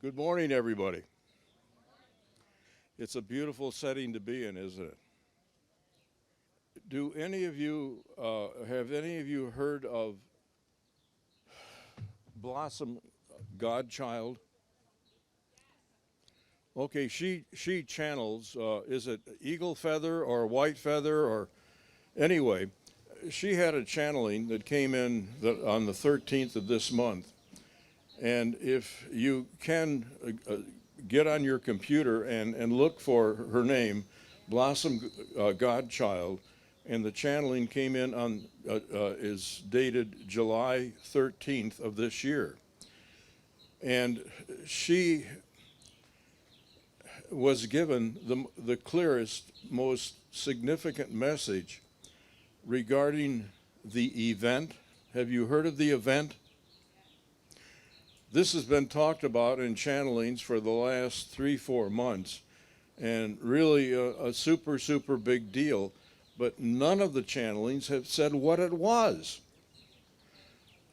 Good morning, everybody. It's a beautiful setting to be in, isn't it? Do any of you have any of you heard of Blossom Godchild? Okay, she channels. Is it eagle feather or white feather or anyway? She had a channeling that came in on the 13th of this month, and if you can get on your computer and look for her name, Blossom Godchild, and the channeling came in on is dated July 13th of this year, and she was given the clearest, most significant message regarding the event. Have you heard of the event? This has been talked about in channelings for the last 3-4 months, and really a super, super big deal. But none of the channelings have said what it was.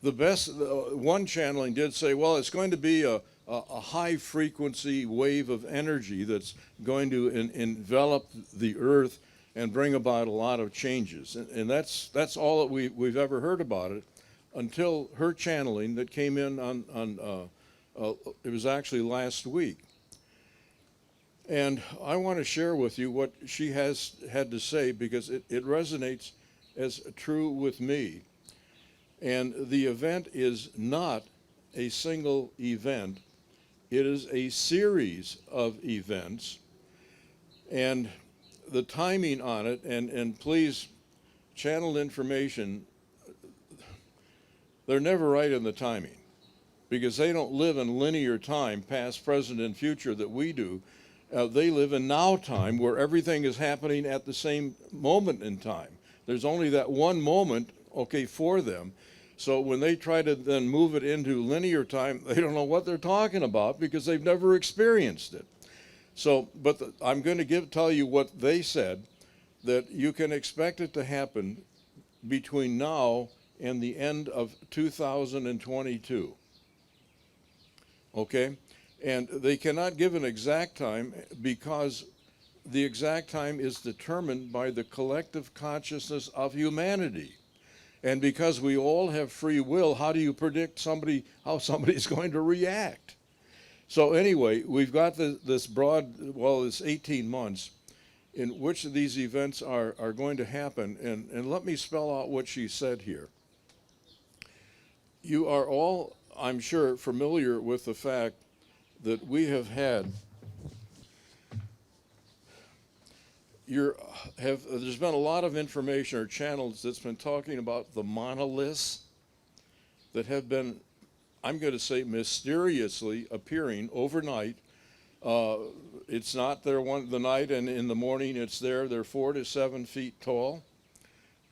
The best, one channeling did say, well, it's going to be a high frequency wave of energy that's going to envelop the earth and bring about a lot of changes. And that's all that we've ever heard about it until her channeling that came in on it was actually last week. And I want to share with you what she has had to say because it resonates as true with me. And the event is not a single event. It is a series of events. And the timing on it, and please, channeled information, they're never right in the timing because they don't live in linear time, past, present, and future that we do. They live in now time where everything is happening at the same moment in time. There's only that one moment, okay, for them. So when they try to then move it into linear time, they don't know what they're talking about because they've never experienced it. So, but I'm going to tell you what they said, that you can expect it to happen between now and the end of 2022. Okay? And they cannot give an exact time because the exact time is determined by the collective consciousness of humanity. And because we all have free will, how do you predict how somebody's going to react? So anyway, we've got this broad, well, it's 18 months in which these events are going to happen. And let me spell out what she said here. You are all, I'm sure, familiar with the fact that we have had, there's been a lot of information or channels that's been talking about the monoliths that have been, I'm going to say, mysteriously appearing overnight. It's not there the night, and in the morning it's there. They're 4 to 7 feet tall.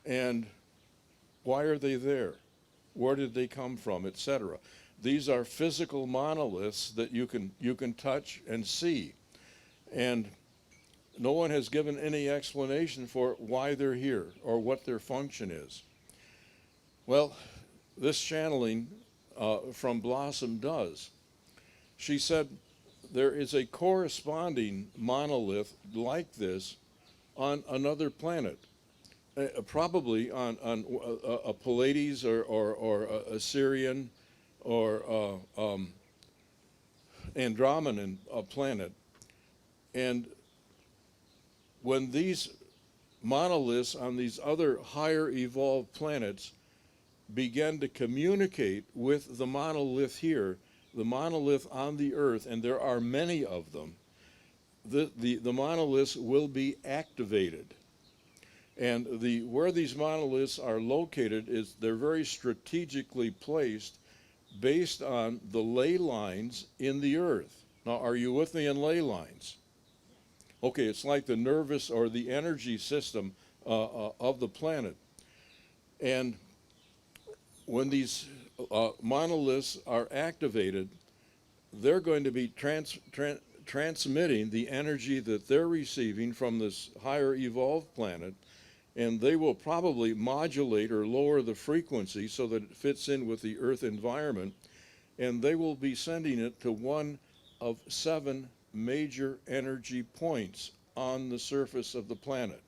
And why are they there? Where did they come from, etc.? These are physical monoliths that you can touch and see. And no one has given any explanation for why they're here or what their function is. Well, this channeling from Blossom does. She said there is a corresponding monolith like this on another planet, probably on a Pleiades or a Sirian or Andromedan planet. And when these monoliths on these other higher evolved planets began to communicate with the monolith here, the monolith on the earth, and there are many of them, the monoliths will be activated. And where these monoliths are located is they're very strategically placed based on the ley lines in the earth. Now, are you with me in ley lines? Okay, it's like the nervous or the energy system of the planet. And when these monoliths are activated, they're going to be transmitting the energy that they're receiving from this higher evolved planet, and they will probably modulate or lower the frequency so that it fits in with the Earth environment, and they will be sending it to one of 7 major energy points on the surface of the planet.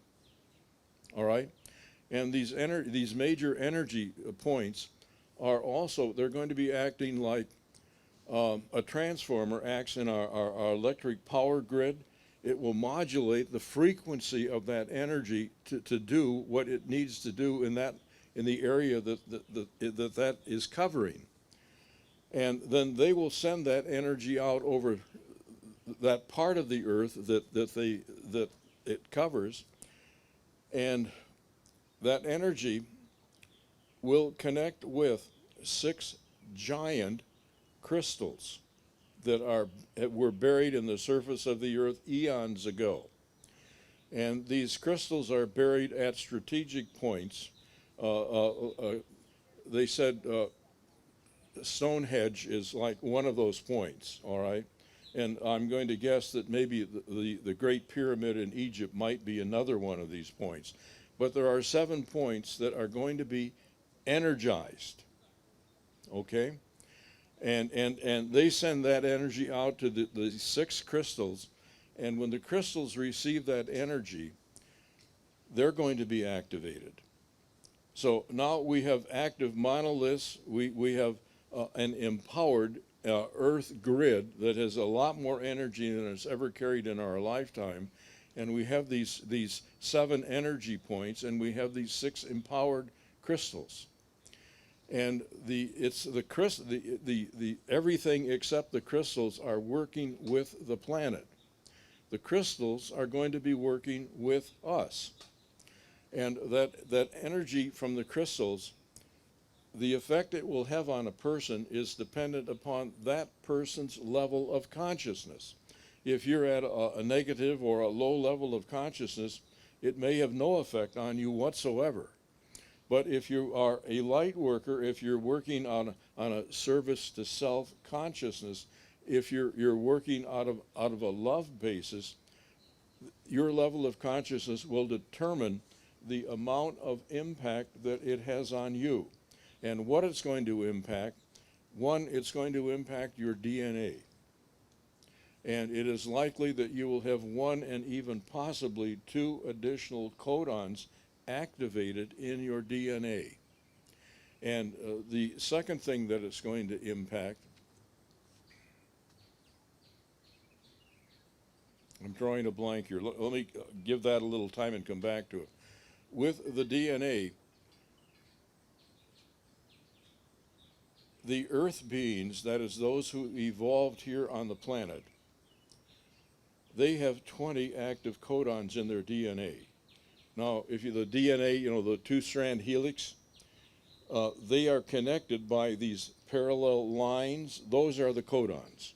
All right? And these major energy points are also, they're going to be acting like a transformer acts in our electric power grid. It will modulate the frequency of that energy to do what it needs to do in the area that is covering. And then they will send that energy out over that part of the earth that it covers, and that energy will connect with 6 giant crystals that were buried in the surface of the earth eons ago. And these crystals are buried at strategic points. They said Stonehenge is like one of those points, all right? And I'm going to guess that maybe the Great Pyramid in Egypt might be another one of these points. But there are 7 points that are going to be energized, okay? And they send that energy out to the 6 crystals, and when the crystals receive that energy, they're going to be activated. So now we have active monoliths, we have an empowered Earth grid that has a lot more energy than it's ever carried in our lifetime, and we have these 7 energy points, and we have these 6 empowered crystals. And everything except the crystals are working with the planet. The crystals are going to be working with us. And that energy from the crystals, the effect it will have on a person is dependent upon that person's level of consciousness. If you're at a negative or a low level of consciousness, it may have no effect on you whatsoever. But if you are a light worker, if you're working on a service to self-consciousness, if you're working out of a love basis, your level of consciousness will determine the amount of impact that it has on you. And what it's going to impact, one, it's going to impact your DNA. And it is likely that you will have 1 and even possibly 2 additional codons activated in your DNA. And the second thing that it's going to impact, I'm drawing a blank here. Let me give that a little time and come back to it. With the DNA, the Earth beings, that is those who evolved here on the planet, they have 20 active codons in their DNA. Now, the DNA, the 2-strand helix, they are connected by these parallel lines. Those are the codons.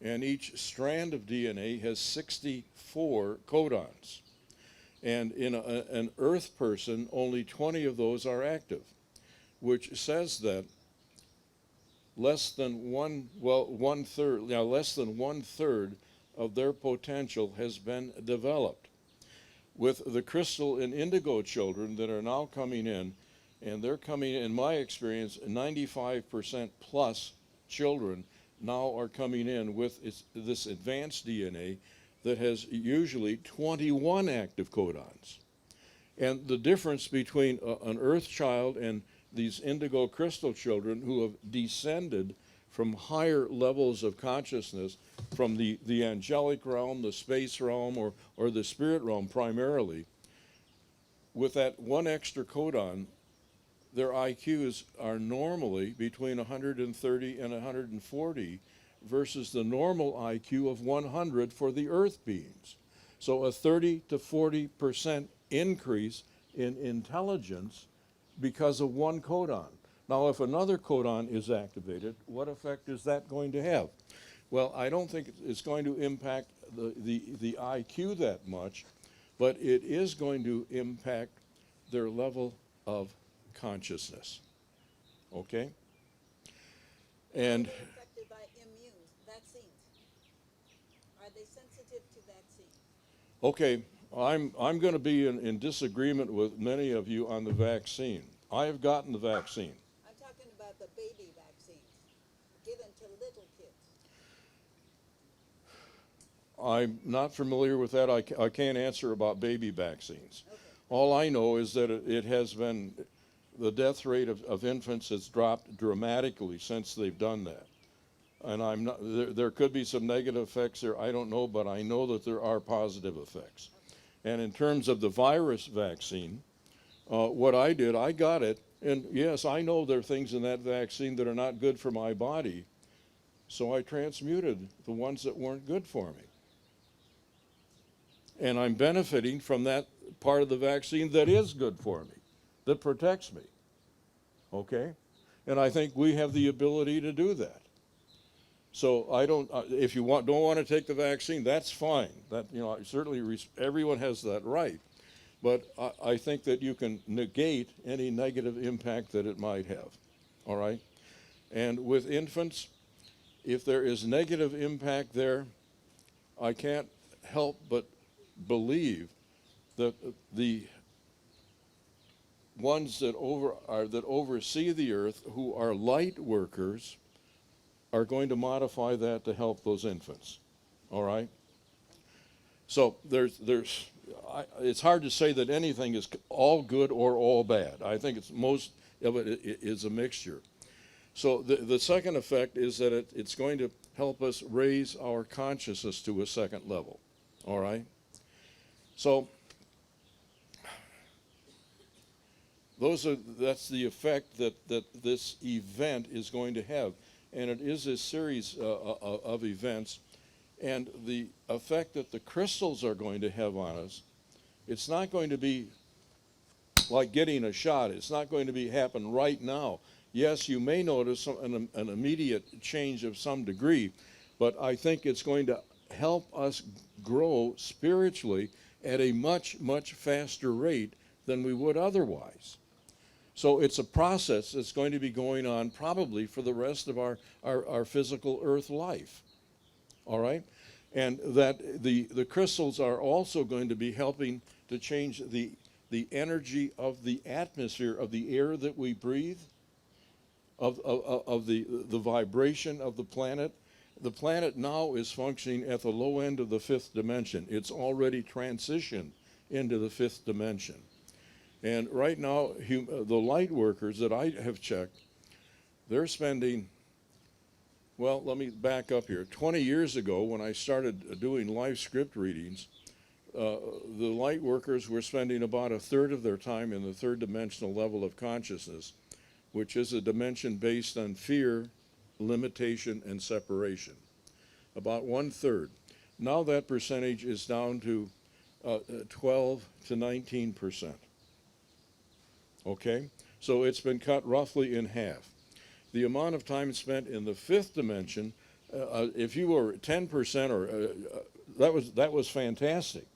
And each strand of DNA has 64 codons. And in an Earth person, only 20 of those are active, which says that less than one third of their potential has been developed. With the crystal and indigo children that are now coming in, and they're coming, in my experience, 95% plus children now are coming in with this advanced DNA that has usually 21 active codons. And the difference between an Earth child and these indigo crystal children who have descended from higher levels of consciousness, from the angelic realm, the space realm, or the spirit realm primarily, with that 1 extra codon, their IQs are normally between 130 and 140 versus the normal IQ of 100 for the Earth beings. So a 30 to 40% increase in intelligence because of 1 codon. Now, if another codon is activated, what effect is that going to have? Well, I don't think it's going to impact the IQ that much, but it is going to impact their level of consciousness. Okay? And Are they affected by immune vaccines? Are they sensitive to vaccines? okay, I'm going to be in disagreement with many of you on the vaccine. I have gotten the vaccine. I'm talking about the baby vaccines given to little kids. I'm not familiar with that. I can't answer about baby vaccines. Okay. All I know is that it has been, the death rate of infants has dropped dramatically since they've done that. And I'm not, there could be some negative effects there, I don't know, but I know that there are positive effects. And in terms of the virus vaccine, what I did, I got it, and yes, I know there are things in that vaccine that are not good for my body, so I transmuted the ones that weren't good for me. And I'm benefiting from that part of the vaccine that is good for me, that protects me. Okay? And I think we have the ability to do that. So I don't, if you don't want to take the vaccine, that's fine. That, certainly everyone has that right. But I think that you can negate any negative impact that it might have. All right? And with infants, if there is negative impact there, I can't help but believe that the ones that oversee the earth, who are light workers, are going to modify that to help those infants. All right? So it's hard to say that anything is all good or all bad. I think most of it is a mixture. So the second effect is that it's going to help us raise our consciousness to a second level. All right? So that's the effect that this event is going to have. And it is a series of events. And the effect that the crystals are going to have on us, it's not going to be like getting a shot. It's not going to happen right now. Yes, you may notice an immediate change of some degree, but I think it's going to help us grow spiritually at a much, much faster rate than we would otherwise. So it's a process that's going to be going on probably for the rest of our physical earth life. All right? And that the crystals are also going to be helping to change the energy of the atmosphere, of the air that we breathe, of the vibration of the planet. The planet now is functioning at the low end of the fifth dimension. It's already transitioned into the fifth dimension. And right now, the light workers that I have checked, they're spending, well, let me back up here. 20 years ago, when I started doing live script readings, the light workers were spending about a third of their time in the third dimensional level of consciousness, which is a dimension based on fear, limitation, and separation. About 1/3. Now that percentage is down to 12 to 19%. Okay? So it's been cut roughly in half. The amount of time spent in the fifth dimension, if you were 10% or that was fantastic.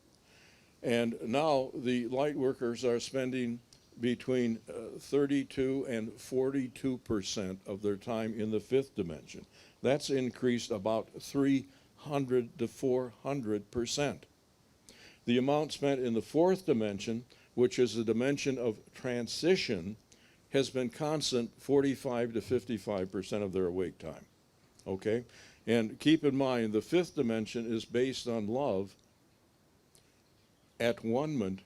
And now the light workers are spending between 32 and 42% of their time in the fifth dimension. That's increased about 300 to 400%. The amount spent in the fourth dimension, which is the dimension of transition, has been constant 45 to 55% of their awake time. Okay? And keep in mind, the fifth dimension is based on love, at-one-ment,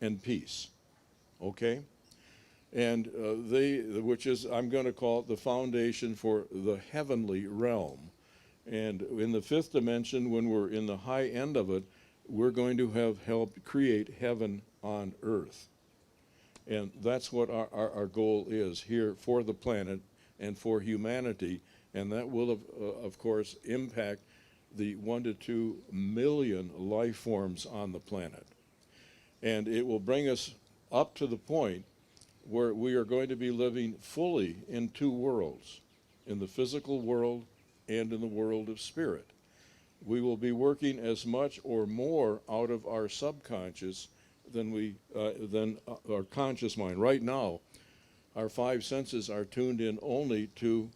and peace. Okay? And which is, I'm going to call it the foundation for the heavenly realm. And in the fifth dimension, when we're in the high end of it, we're going to have helped create heaven on earth. And that's what our goal is here for the planet and for humanity. And that will, of course, impact the 1 to 2 million life forms on the planet. And it will bring us up to the point where we are going to be living fully in two worlds, in the physical world and in the world of spirit. We will be working as much or more out of our subconscious than our conscious mind. Right now, our five senses are tuned in only to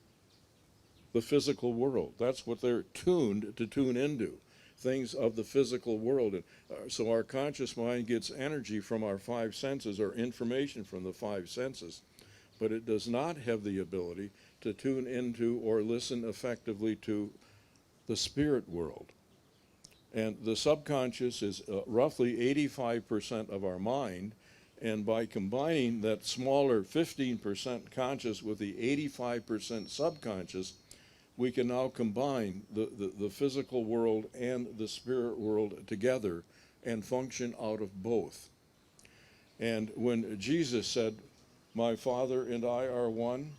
the physical world. That's what they're tuned to tune into, things of the physical world. And so our conscious mind gets energy from our five senses or information from the five senses, but it does not have the ability to tune into or listen effectively to the spirit world. And the subconscious is roughly 85% of our mind. And by combining that smaller 15% conscious with the 85% subconscious, we can now combine the physical world and the spirit world together and function out of both. And when Jesus said, "My Father and I are one,"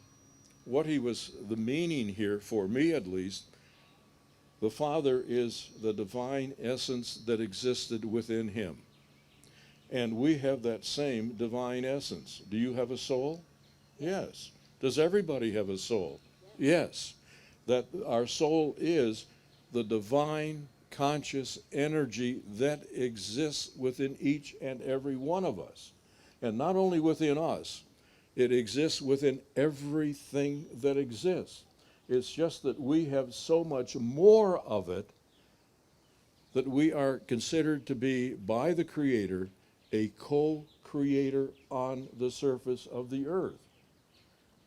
what he was, the meaning here, for me at least, the Father is the divine essence that existed within him. And we have that same divine essence. Do you have a soul? Yes. Does everybody have a soul? Yes. That our soul is the divine conscious energy that exists within each and every one of us. And not only within us, it exists within everything that exists. It's just that we have so much more of it that we are considered to be, by the Creator, a co-creator on the surface of the earth.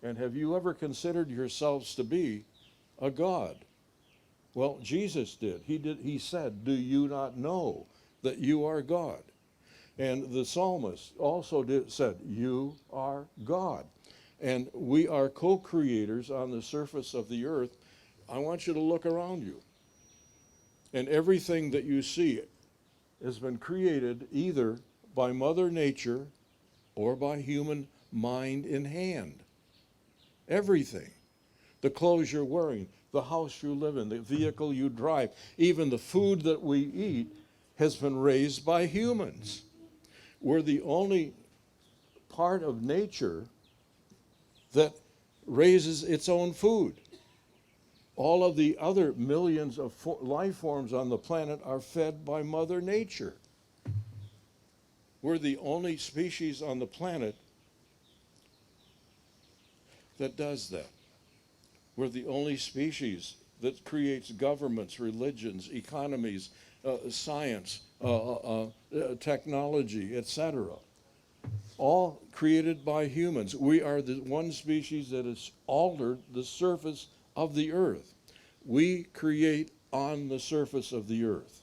And have you ever considered yourselves to be a God? Well, Jesus did. He said, "Do you not know that you are God?" And the psalmist also said, "You are God." And we are co-creators on the surface of the earth. I want you to look around you. And everything that you see has been created either by Mother Nature or by human mind and hand. Everything. The clothes you're wearing, the house you live in, the vehicle you drive, even the food that we eat has been raised by humans. We're the only part of nature that raises its own food. All of the other millions of life forms on the planet are fed by Mother Nature. We're the only species on the planet that does that. We're the only species that creates governments, religions, economies, science, technology, etc. All created by humans. We are the one species that has altered the surface of the earth. We create on the surface of the earth.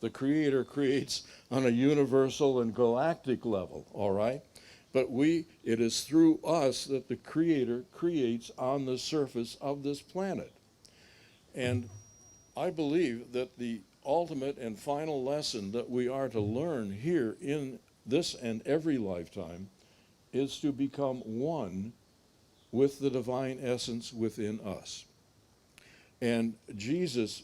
The Creator creates on a universal and galactic level, all right? But it is through us that the Creator creates on the surface of this planet. And I believe that the ultimate and final lesson that we are to learn here in this and every lifetime is to become one with the divine essence within us. And Jesus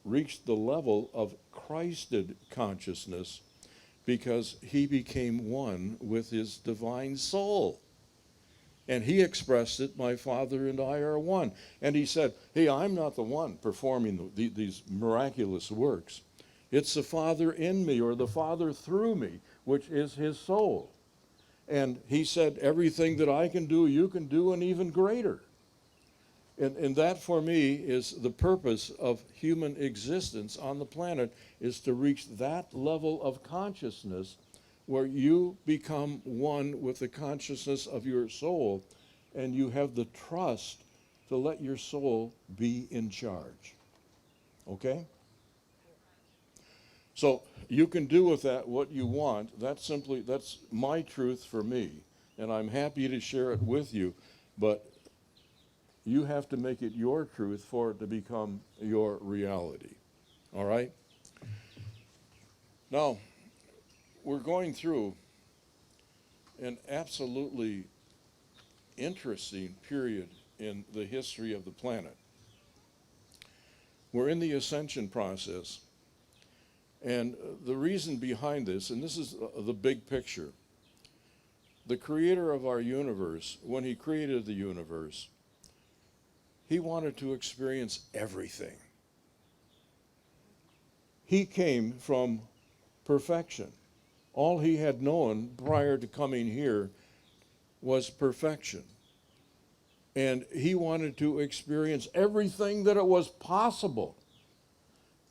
reached the level of Christed consciousness because he became one with his divine soul. And he expressed it, "My Father and I are one." And he said, "Hey, I'm not the one performing these miraculous works. It's the Father in me, or the Father through me, which is his soul." And he said, "Everything that I can do, you can do, and even greater." And that for me is the purpose of human existence on the planet, is to reach that level of consciousness where you become one with the consciousness of your soul, and you have the trust to let your soul be in charge. Okay? So you can do with that what you want. That's my truth for me, and I'm happy to share it with you, but you have to make it your truth for it to become your reality. All right? Now, we're going through an absolutely interesting period in the history of the planet. We're in the Ascension process, and the reason behind this, and this is the big picture, the Creator of our universe, when he created the universe, he wanted to experience everything. He came from perfection. All he had known prior to coming here was perfection. And he wanted to experience everything that it was possible.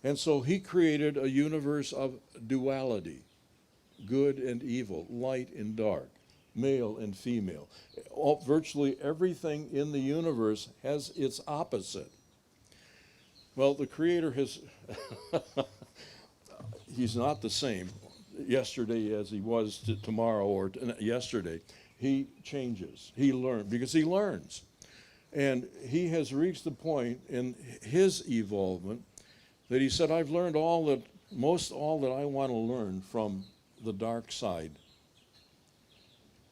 And so he created a universe of duality, good and evil, light and dark, male and female. Virtually everything in the universe has its opposite. Well, the Creator has, he's not the same yesterday as he was tomorrow or yesterday. He changes. He learns because he learns. And he has reached the point in his evolvement that he said, I've learned most all that I want to learn from the dark side.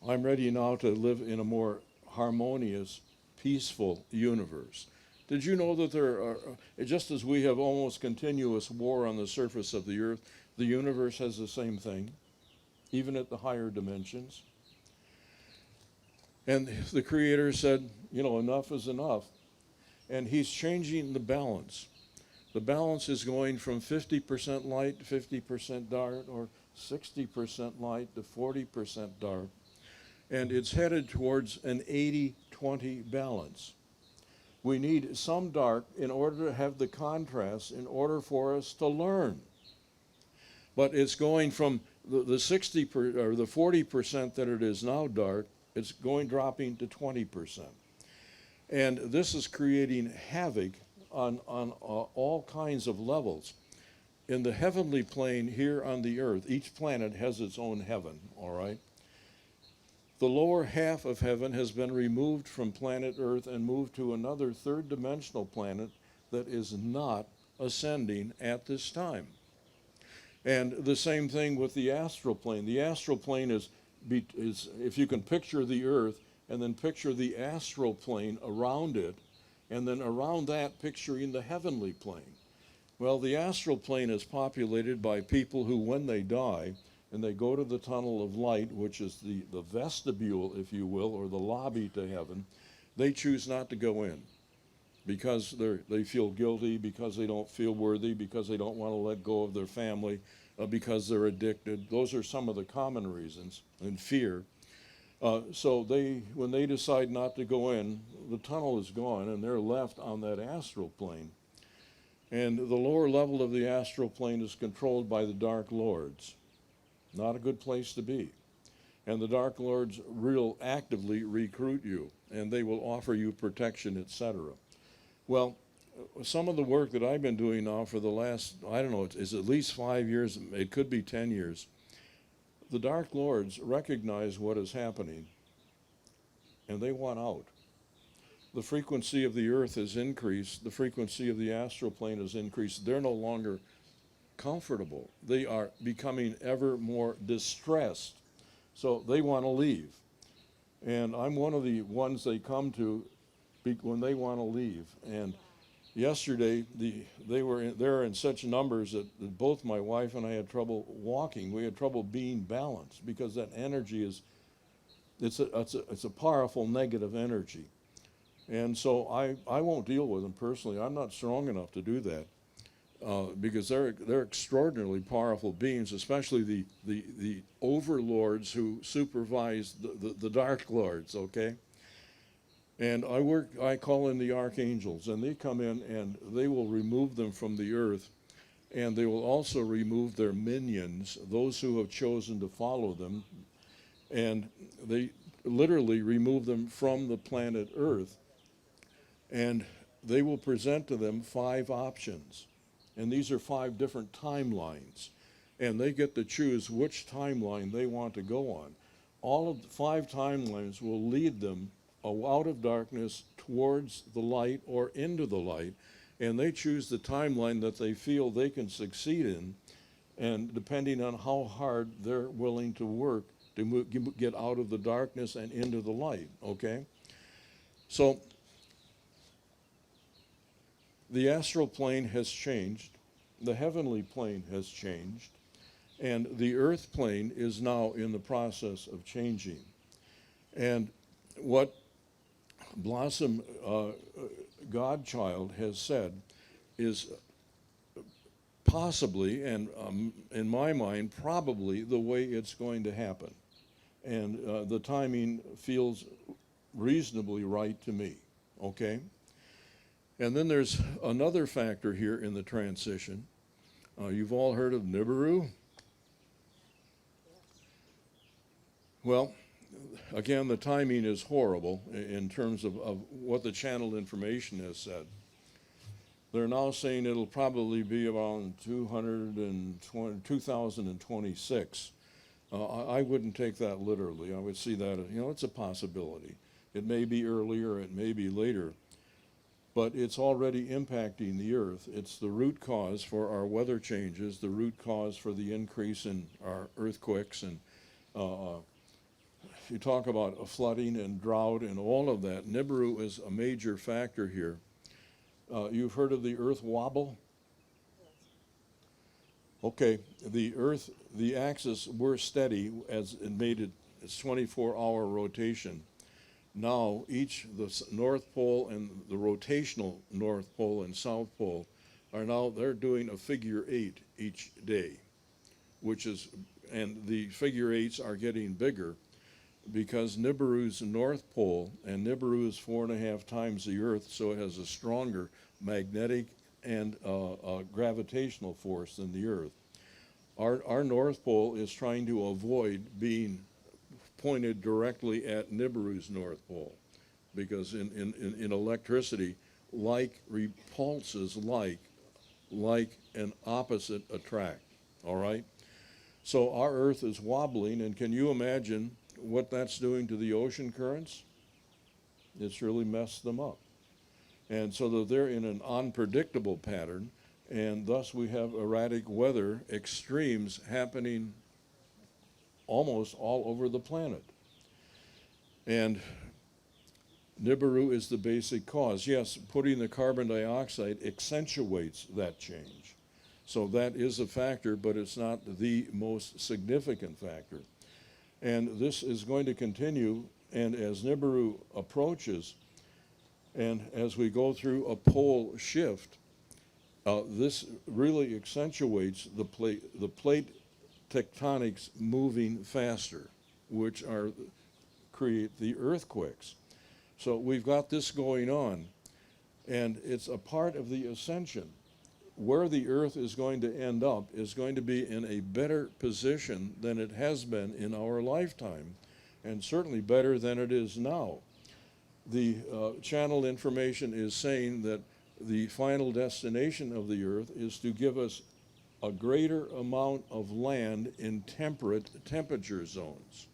I'm ready now to live in a more harmonious, peaceful universe. Did you know that there are, just as we have almost continuous war on the surface of the earth, the universe has the same thing, even at the higher dimensions? And the Creator said, enough is enough. And he's changing the balance. The balance is going from 50% light to 50% dark, or 60% light to 40% dark. And it's headed towards an 80-20 balance. We need some dark in order to have the contrast, in order for us to learn. But it's going from the 60 or the 40% that it is now dark, it's dropping to 20%. And this is creating havoc on all kinds of levels. In the heavenly plane here on the earth, each planet has its own heaven, all right? The lower half of heaven has been removed from planet Earth and moved to another third-dimensional planet that is not ascending at this time. And the same thing with the astral plane. The astral plane is if you can picture the Earth and then picture the astral plane around it, and then around that picturing the heavenly plane. Well, the astral plane is populated by people who, when they die, and they go to the tunnel of light, which is the vestibule, if you will, or the lobby to heaven, they choose not to go in because they feel guilty, because they don't feel worthy, because they don't want to let go of their family, because they're addicted. Those are some of the common reasons, and fear. So when they decide not to go in, the tunnel is gone, and they're left on that astral plane. And the lower level of the astral plane is controlled by the Dark Lords. Not a good place to be. And the Dark Lords real actively recruit you, and they will offer you protection, etc. Well, some of the work that I've been doing now for the last, I don't know, it's at least 5 years, it could be 10 years. The Dark Lords recognize what is happening, and they want out. The frequency of the earth has increased, the frequency of the astral plane has increased. They're no longer comfortable. They are becoming ever more distressed. So they want to leave. And I'm one of the ones they come to when they want to leave. And yesterday, they're in such numbers that both my wife and I had trouble walking. We had trouble being balanced because that energy it's a powerful negative energy. And so I won't deal with them personally. I'm not strong enough to do that. Because they're extraordinarily powerful beings, especially the overlords who supervise the Dark Lords, okay? And I call in the archangels, and they come in and they will remove them from the earth, and they will also remove their minions, those who have chosen to follow them, and they literally remove them from the planet Earth, and they will present to them 5 options. And these are 5 different timelines. And they get to choose which timeline they want to go on. All of the 5 timelines will lead them out of darkness towards the light or into the light. And they choose the timeline that they feel they can succeed in. And depending on how hard they're willing to work to get out of the darkness and into the light, okay? So the astral plane has changed, the heavenly plane has changed, and the earth plane is now in the process of changing. And what Blossom Godchild has said is possibly, and in my mind, probably the way it's going to happen. And the timing feels reasonably right to me, okay? And then there's another factor here in the transition. You've all heard of Nibiru? Well, again, the timing is horrible in terms of what the channeled information has said. They're now saying it'll probably be around 2026. I wouldn't take that literally. I would see that, it's a possibility. It may be earlier, it may be later, but it's already impacting the Earth. It's the root cause for our weather changes, the root cause for the increase in our earthquakes, and you talk about flooding and drought and all of that. Nibiru is a major factor here. You've heard of the Earth wobble? Okay, the Earth, the axis, we're steady as it made its 24-hour rotation. Now, the North Pole and the rotational North Pole and South Pole they're doing a figure 8 each day, and the figure 8s are getting bigger because Nibiru's North Pole, and Nibiru is 4.5 times the Earth, so it has a stronger magnetic and gravitational force than the Earth. Our North Pole is trying to avoid being pointed directly at Nibiru's North Pole, because in electricity, like repulses like an opposite attract, all right? So our Earth is wobbling, and can you imagine what that's doing to the ocean currents? It's really messed them up. And so that they're in an unpredictable pattern, and thus we have erratic weather extremes happening almost all over the planet. And Nibiru is the basic cause. Yes, putting the carbon dioxide accentuates that change. So that is a factor, but it's not the most significant factor. And this is going to continue, and as Nibiru approaches, and as we go through a pole shift, this really accentuates the plate tectonics moving faster, which create the earthquakes. So we've got this going on, and it's a part of the ascension. Where the Earth is going to end up is going to be in a better position than it has been in our lifetime, and certainly better than it is now. The channel information is saying that the final destination of the Earth is to give us a greater amount of land in temperate temperature zones.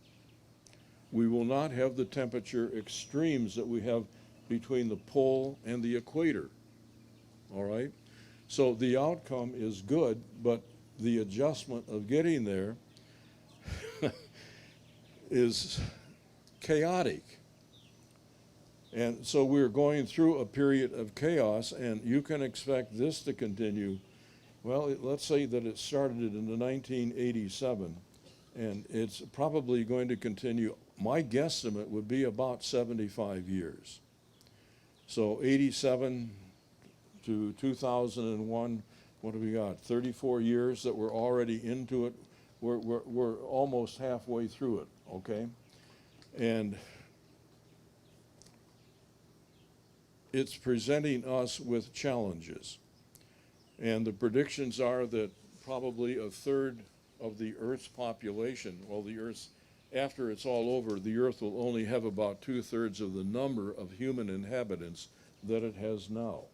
We will not have the temperature extremes that we have between the pole and the equator, all right? So the outcome is good, but the adjustment of getting there is chaotic. And so we're going through a period of chaos, and you can expect this to continue. Well, let's say that it started in 1987, and it's probably going to continue. My guesstimate would be about 75 years. So 87 to 2001, what do we got? 34 years that we're already into it. We're almost halfway through it, okay? And it's presenting us with challenges. And the predictions are that probably a third of the Earth's population, after it's all over, the Earth will only have about 2/3 of the number of human inhabitants that it has now.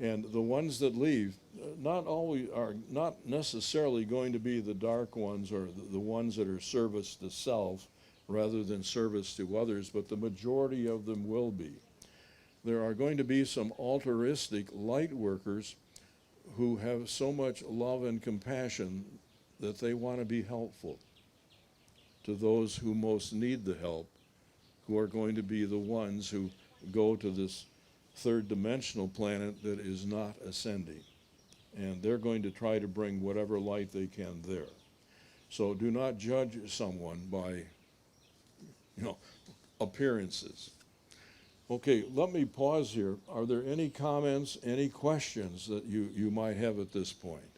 And the ones that leave are not necessarily going to be the dark ones or the ones that are service to self rather than service to others, but the majority of them will be. There are going to be some altruistic light workers who have so much love and compassion that they want to be helpful to those who most need the help, who are going to be the ones who go to this third dimensional planet that is not ascending. And they're going to try to bring whatever light they can there. So do not judge someone by, appearances. Okay, let me pause here. Are there any comments, any questions that you might have at this point?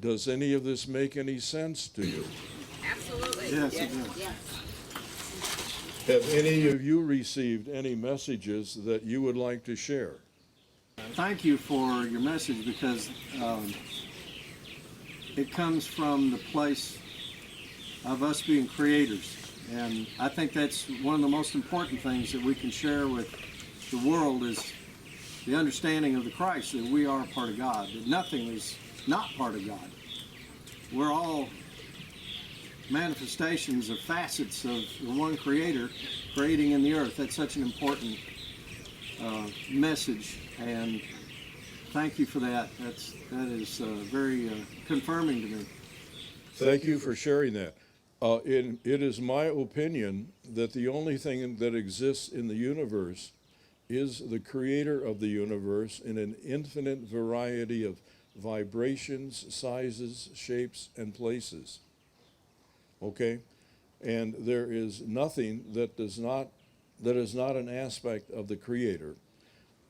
Does any of this make any sense to you? Absolutely. Yes, it does. Yes. Have any of you received any messages that you would like to share? Thank you for your message, because it comes from the place of us being creators. And I think that's one of the most important things that we can share with the world is the understanding of the Christ, that we are part of God, that nothing is not part of God. We're all manifestations of facets of the one Creator creating in the earth. That's such an important message, and thank you for that. That is very confirming to me. Thank you for sharing that. It is my opinion that the only thing that exists in the universe is the creator of the universe in an infinite variety of vibrations, sizes, shapes, and places. Okay? And there is nothing that is not an aspect of the creator.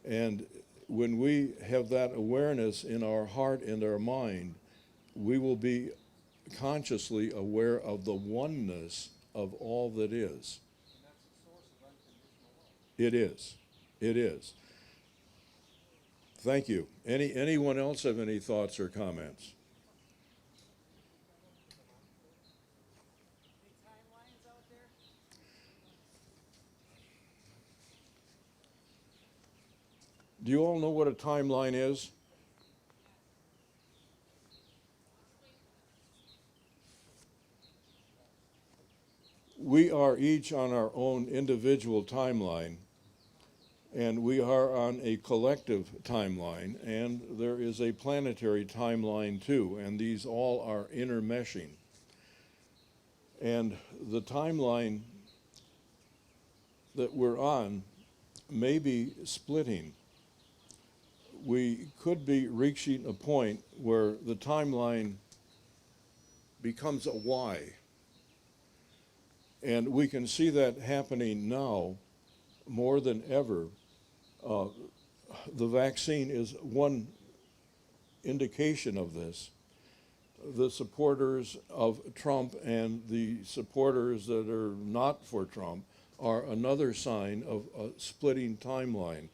And when we have that awareness in our heart and our mind, we will be consciously aware of the oneness of all that is. And that's the source of unconditional love. It is. It is. Thank you. Anyone else have any thoughts or comments? Any timelines out there? Do you all know what a timeline is? We are each on our own individual timeline, and we are on a collective timeline, and there is a planetary timeline too, and these all are intermeshing. And the timeline that we're on may be splitting. We could be reaching a point where the timeline becomes a Y. And we can see that happening now more than ever. The vaccine is one indication of this. The supporters of Trump and the supporters that are not for Trump are another sign of a splitting timeline.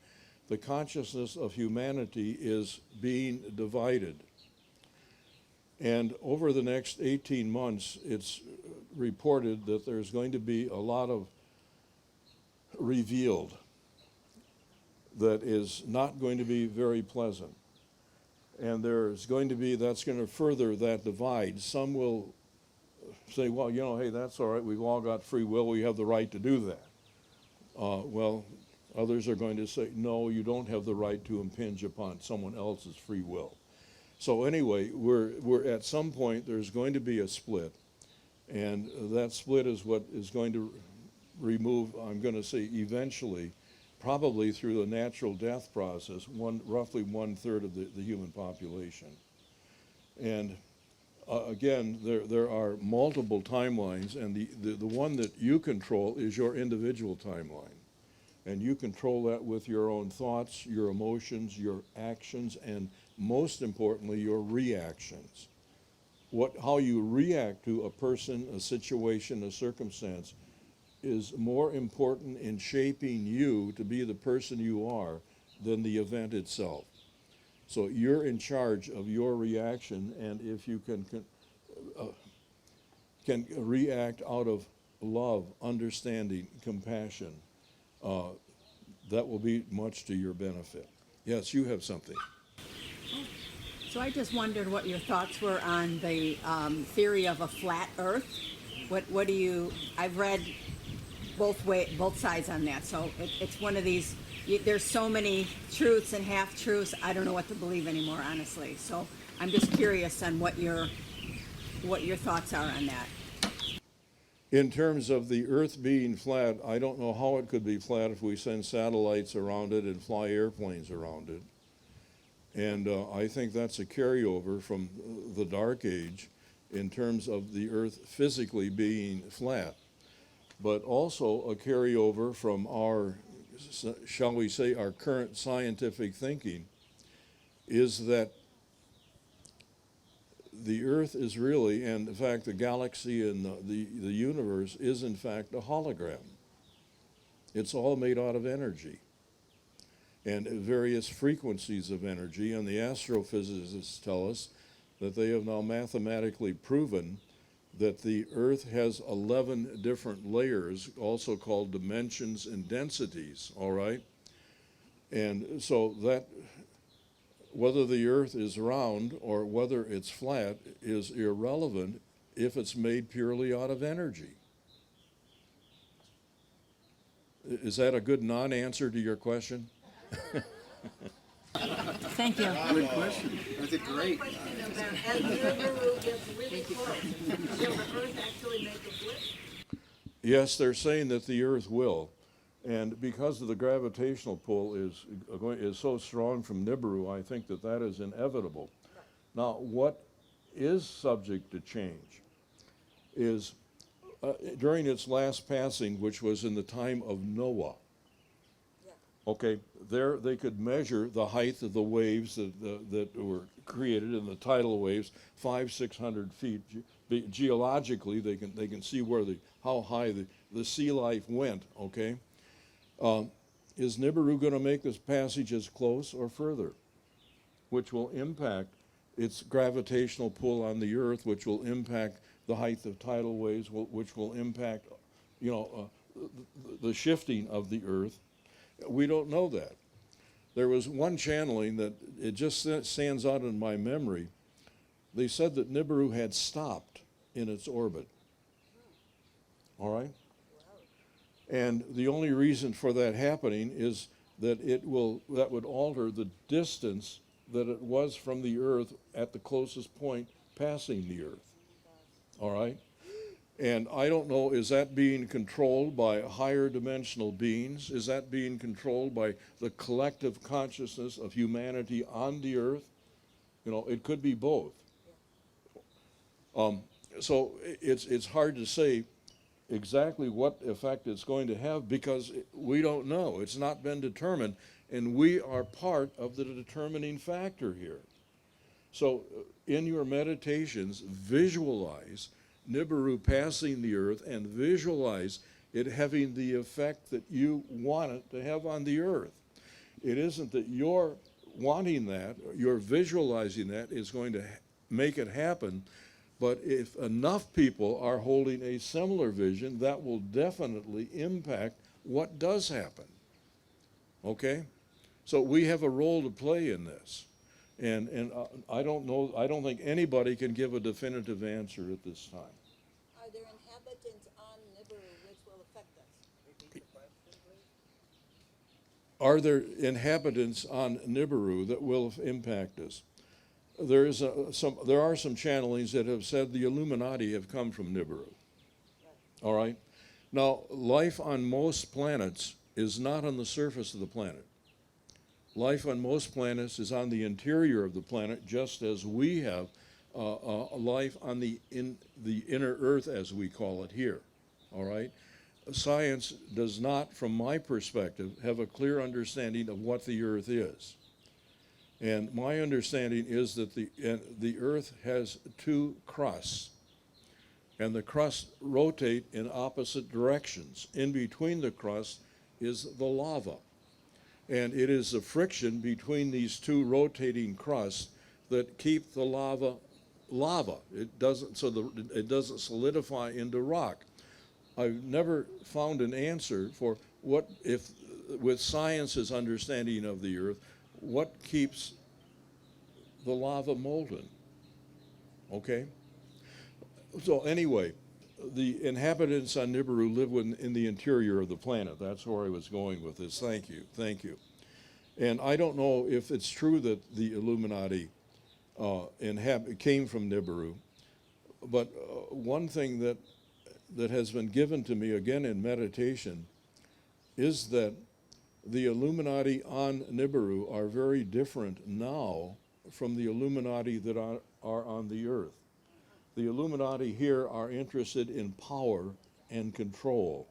The consciousness of humanity is being divided. And over the next 18 months, it's reported that there's going to be a lot of revealed that is not going to be very pleasant. And there's going to be, that's going to further that divide. Some will say, well, you know, hey, that's all right, we've all got free will, we have the right to do that. Well, others are going to say, no, you don't have the right to impinge upon someone else's free will. So anyway, we're at some point, there's going to be a split. And that split is what is going to remove, I'm going to say eventually, probably through the natural death process, roughly 1/3 of the human population. And again, there are multiple timelines, and the one that you control is your individual timeline. And you control that with your own thoughts, your emotions, your actions, and most importantly, your reactions. How you react to a person, a situation, a circumstance is more important in shaping you to be the person you are than the event itself. So you're in charge of your reaction, and if you can react out of love, understanding, compassion, that will be much to your benefit. Yes, you have something. So I just wondered what your thoughts were on the theory of a flat Earth. What do you? I've read both sides on that. So it's one of these. There's so many truths and half truths. I don't know what to believe anymore, honestly. So I'm just curious on what your thoughts are on that. In terms of the Earth being flat, I don't know how it could be flat if we send satellites around it and fly airplanes around it. And I think that's a carryover from the Dark Age in terms of the Earth physically being flat, but also a carryover from our, shall we say, our current scientific thinking, is that the Earth is really, and in fact the galaxy and the universe is in fact a hologram. It's all made out of energy and various frequencies of energy, and the astrophysicists tell us that they have now mathematically proven that the Earth has 11 different layers, also called dimensions and densities, all right? And so that whether the Earth is round or whether it's flat is irrelevant if it's made purely out of energy. Is that a good non-answer to your question? Thank you. Good question. That's a great. As Nibiru gets really close, will the Earth actually make a flip? Yes, they're saying that the Earth will. And because of the gravitational pull is so strong from Nibiru, I think that that is inevitable. Now, what is subject to change is during its last passing, which was in the time of Noah. Okay, there they could measure the height of the waves that were created in the tidal waves, 500-600 feet. Geologically, they can see where how high the sea life went. Okay, is Nibiru going to make this passage as close or further, which will impact its gravitational pull on the Earth, which will impact the height of tidal waves, which will impact, the shifting of the Earth. We don't know that. There was one channeling that it just stands out in my memory. They said that Nibiru had stopped in its orbit. All right? And the only reason for that happening is that that would alter the distance that it was from the Earth at the closest point passing the Earth. All right? And I don't know, is that being controlled by higher dimensional beings? Is that being controlled by the collective consciousness of humanity on the Earth? It could be both. So it's hard to say exactly what effect it's going to have because we don't know. It's not been determined, and we are part of the determining factor here. So in your meditations, visualize Nibiru passing the Earth and visualize it having the effect that you want it to have on the Earth. It isn't that you're wanting that, you're visualizing that is going to make it happen, but if enough people are holding a similar vision, that will definitely impact what does happen. Okay? So we have a role to play in this. And I don't know, I don't think anybody can give a definitive answer at this time. Are there inhabitants on Nibiru which will affect us? Are there inhabitants on Nibiru that will impact us? There are some channelings that have said the Illuminati have come from Nibiru. All right? Now, life on most planets is not on the surface of the planet. Life on most planets is on the interior of the planet, just as we have life on the inner Earth, as we call it here. All right? Science does not, from my perspective, have a clear understanding of what the Earth is. And my understanding is that the Earth has two crusts, and the crusts rotate in opposite directions. In between the crusts is the lava. And it is the friction between these two rotating crusts that keep the lava. It doesn't solidify into rock. I've never found an answer for what, if with science's understanding of the Earth, what keeps the lava molten. Okay? So anyway, the inhabitants on Nibiru live in the interior of the planet. That's where I was going with this. Thank you. And I don't know if it's true that the Illuminati came from Nibiru, but one thing that has been given to me again in meditation is that the Illuminati on Nibiru are very different now from the Illuminati that are on the Earth. The Illuminati here are interested in power and control,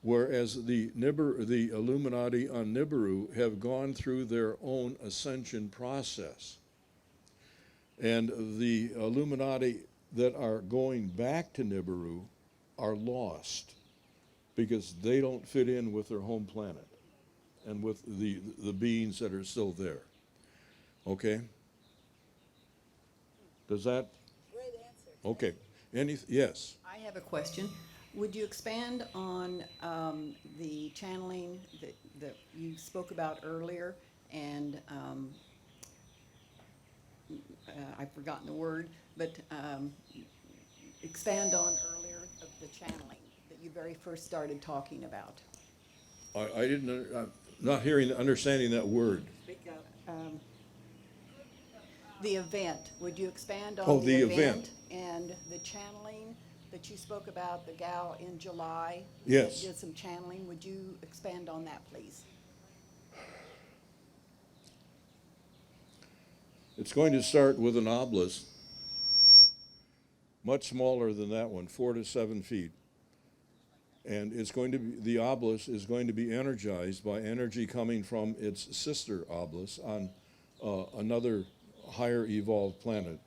whereas the Illuminati on Nibiru have gone through their own ascension process. And the Illuminati that are going back to Nibiru are lost because they don't fit in with their home planet and with the beings that are still there. Okay? Does that? Great answer. Okay. Yes. I have a question. Would you expand on the channeling that you spoke about earlier? And I've forgotten the word, but expand on earlier of the channeling that you very first started talking about. I didn't, I'm not understanding that word. Speak up. The event. Would you expand on Oh, the the event event. and the channeling that you spoke about, the gal in July? Yes. That did some channeling. Would you expand on that, please? It's going to start with an obelisk, much smaller than that one, 4 to 7 feet. And it's going to be, the obelisk is going to be energized by energy coming from its sister obelisk on another higher evolved planet.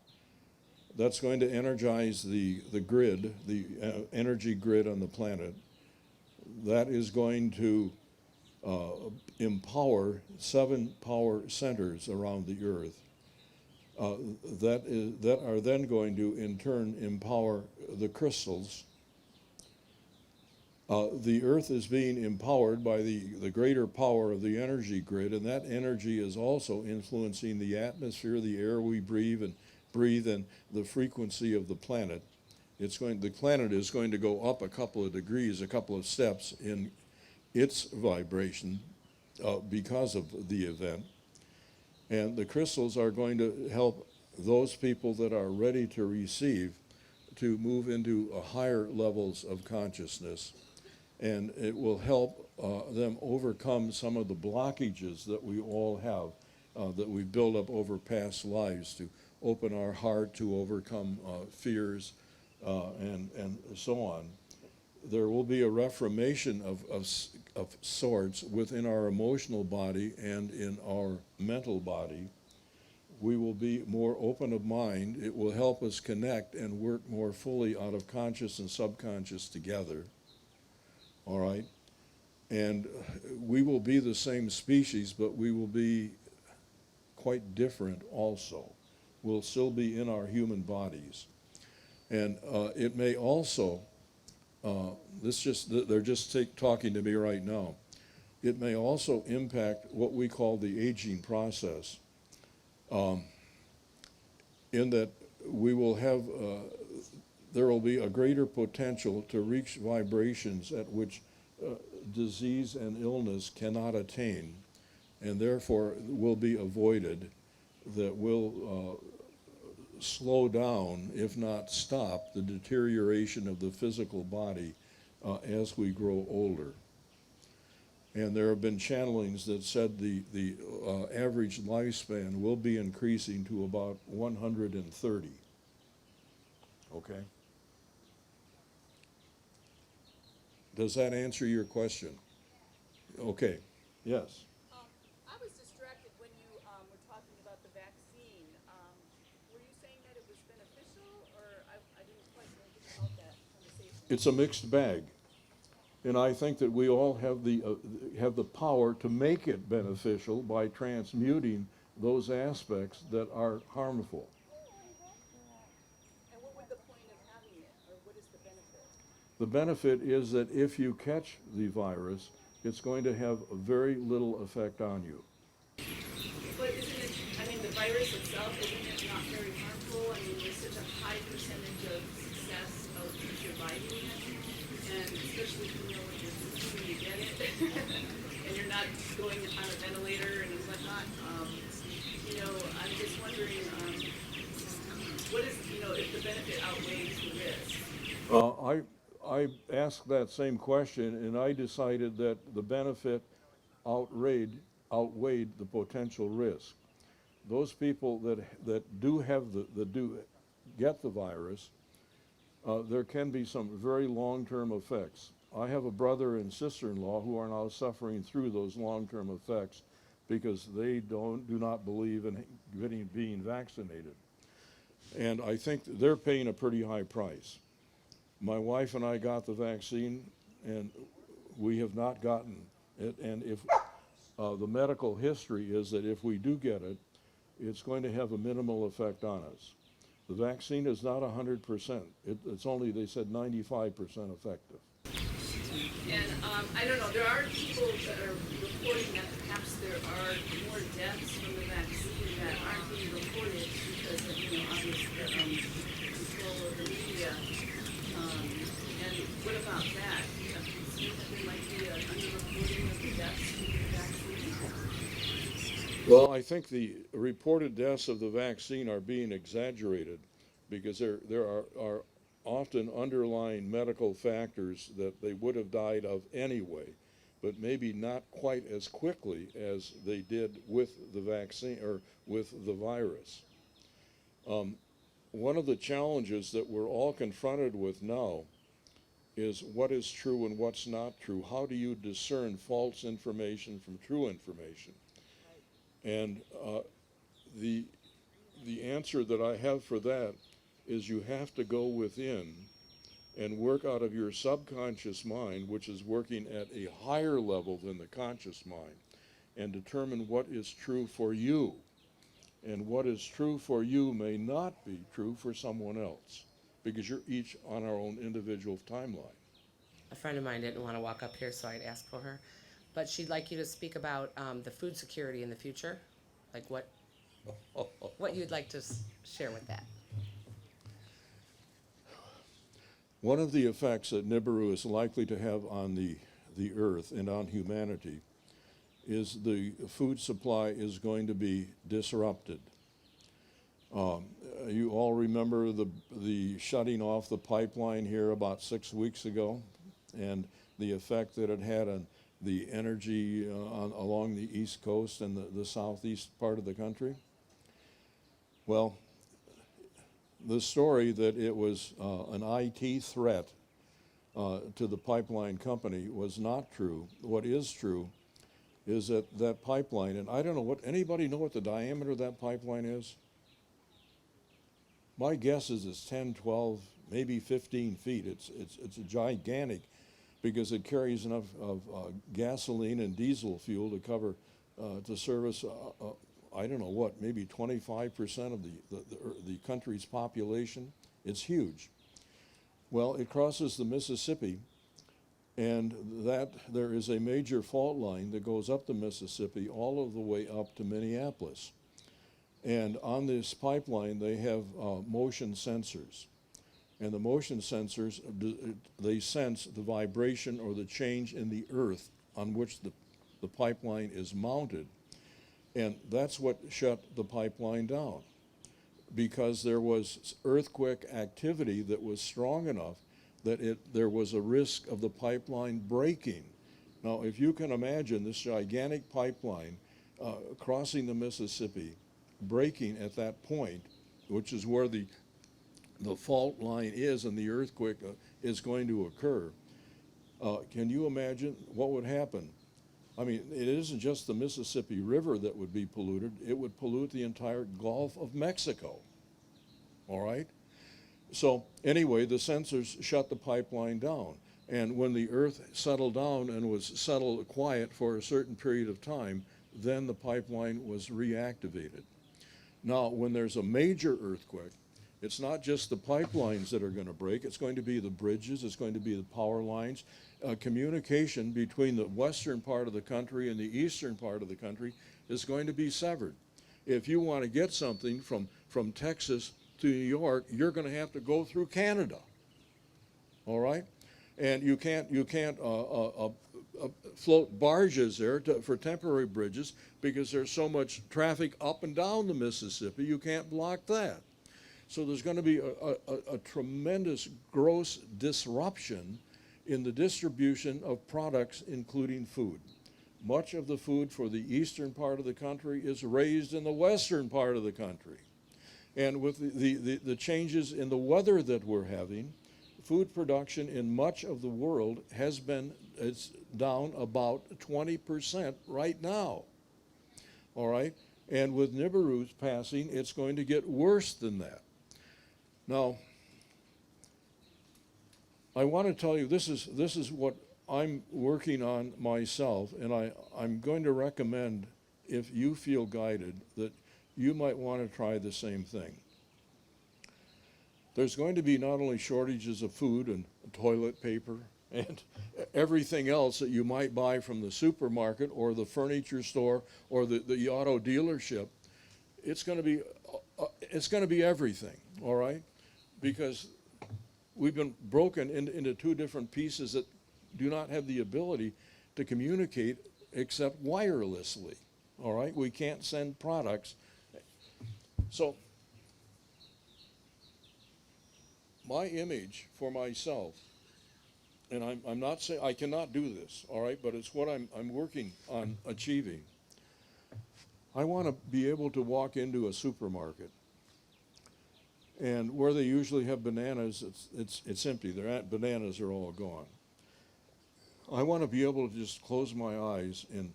That's going to energize the grid, the energy grid on the planet. That is going to empower 7 power centers around the Earth. That are then going to, in turn, empower the crystals. The Earth is being empowered by the greater power of the energy grid, and that energy is also influencing the atmosphere, the air we breathe, and the frequency of the planet. The planet is going to go up a couple of degrees, a couple of steps in its vibration because of the event. And the crystals are going to help those people that are ready to receive to move into higher levels of consciousness. And it will help them overcome some of the blockages that we all have, that we built up over past lives, to open our heart, to overcome fears, and so on. There will be a reformation of sorts within our emotional body and in our mental body. We will be more open of mind. It will help us connect and work more fully out of conscious and subconscious together. All right? And we will be the same species, but we will be quite different also. We'll still be in our human bodies. And it may also, they're just talking to me right now. It may also impact what we call the aging process, in that we will have, there will be a greater potential to reach vibrations at which disease and illness cannot attain, and therefore will be avoided, that will slow down, if not stop, the deterioration of the physical body as we grow older. And there have been channelings that said the average lifespan will be increasing to about 130. Okay? Does that answer your question? Okay. Yes. I was distracted when you were talking about the vaccine. Were you saying that it was beneficial, or I didn't quite know anything about that conversation? It's a mixed bag. And I think that we all have the power to make it beneficial by transmuting those aspects that are harmful. And what would the point of having it, or what is the benefit? The benefit is that if you catch the virus, it's going to have very little effect on you. But isn't it, I mean, the virus itself, isn't it not very harmful? I mean, there's such a high percentage of success of surviving it, and especially if you know what you're doing when you get it, and you're not going on a ventilator and whatnot. I'm just wondering, what is, if the benefit outweighs the risk? I asked that same question, and I decided that the benefit outweighed the potential risk. Those people that do get the virus, there can be some very long-term effects. I have a brother and sister-in-law who are now suffering through those long-term effects because they do not believe in being vaccinated. And I think they're paying a pretty high price. My wife and I got the vaccine, and we have not gotten it. And if the medical history is that if we do get it, it's going to have a minimal effect on us. The vaccine is not 100%. It's only, they said, 95% effective. And I don't know, there are people that are reporting that perhaps there are more deaths from the vaccine that aren't being reported because of, obviously, control of the media. And what about that? Do you have concern that there might be an underreporting of the deaths from the vaccine? Well, I think the reported deaths of the vaccine are being exaggerated because there are often underlying medical factors that they would have died of anyway, but maybe not quite as quickly as they did with the vaccine or with the virus. One of the challenges that we're all confronted with now is what is true and what's not true. How do you discern false information from true information? And the answer that I have for that is you have to go within and work out of your subconscious mind, which is working at a higher level than the conscious mind, and determine what is true for you. And what is true for you may not be true for someone else, because you're each on our own individual timeline. A friend of mine didn't want to walk up here, so I'd ask for her. But she'd like you to speak about the food security in the future, like what you'd like to share with that. One of the effects that Nibiru is likely to have on the earth and on humanity is the food supply is going to be disrupted. You all remember the shutting off the pipeline here about 6 weeks ago, and the effect that it had on the energy along the East Coast and the southeast part of the country? Well, the story that it was an IT threat to the pipeline company was not true. What is true is that that pipeline, and I don't know anybody know what the diameter of that pipeline is? My guess is it's 10, 12, maybe 15 feet. It's a gigantic, because it carries enough of gasoline and diesel fuel to cover, to service, I don't know what, maybe 25% of the country's population. It's huge. Well, it crosses the Mississippi, and there is a major fault line that goes up the Mississippi all of the way up to Minneapolis. And on this pipeline, they have motion sensors. And the motion sensors, they sense the vibration or the change in the earth on which the pipeline is mounted. And that's what shut the pipeline down, because there was earthquake activity that was strong enough that there was a risk of the pipeline breaking. Now, if you can imagine this gigantic pipeline crossing the Mississippi, breaking at that point, which is where the fault line is and the earthquake is going to occur, can you imagine what would happen? I mean, it isn't just the Mississippi River that would be polluted, it would pollute the entire Gulf of Mexico, all right? So anyway, the sensors shut the pipeline down. And when the earth settled down and was settled quiet for a certain period of time, then the pipeline was reactivated. Now, when there's a major earthquake, it's not just the pipelines that are going to break, it's going to be the bridges, it's going to be the power lines. Communication between the western part of the country and the eastern part of the country is going to be severed. If you want to get something from Texas to New York, you're going to have to go through Canada, all right? And you can't float barges there for temporary bridges because there's so much traffic up and down the Mississippi, you can't block that. So there's going to be a tremendous gross disruption in the distribution of products, including food. Much of the food for the eastern part of the country is raised in the western part of the country. And with the changes in the weather that we're having, food production in much of the world it's down about 20% right now. All right? And with Nibiru's passing, it's going to get worse than that. Now, I want to tell you, this is what I'm working on myself, and I'm going to recommend, if you feel guided, that you might want to try the same thing. there's going to be not only shortages of food and toilet paper and everything else that you might buy from the supermarket or the furniture store or the auto dealership. It's going to be everything, all right? Because we've been broken into two different pieces that do not have the ability to communicate except wirelessly, all right? We can't send products. So my image for myself, and I'm not saying I cannot do this, all right, but it's what I'm working on achieving. I want to be able to walk into a supermarket, and where they usually have bananas, it's empty. Bananas are all gone. I want to be able to just close my eyes and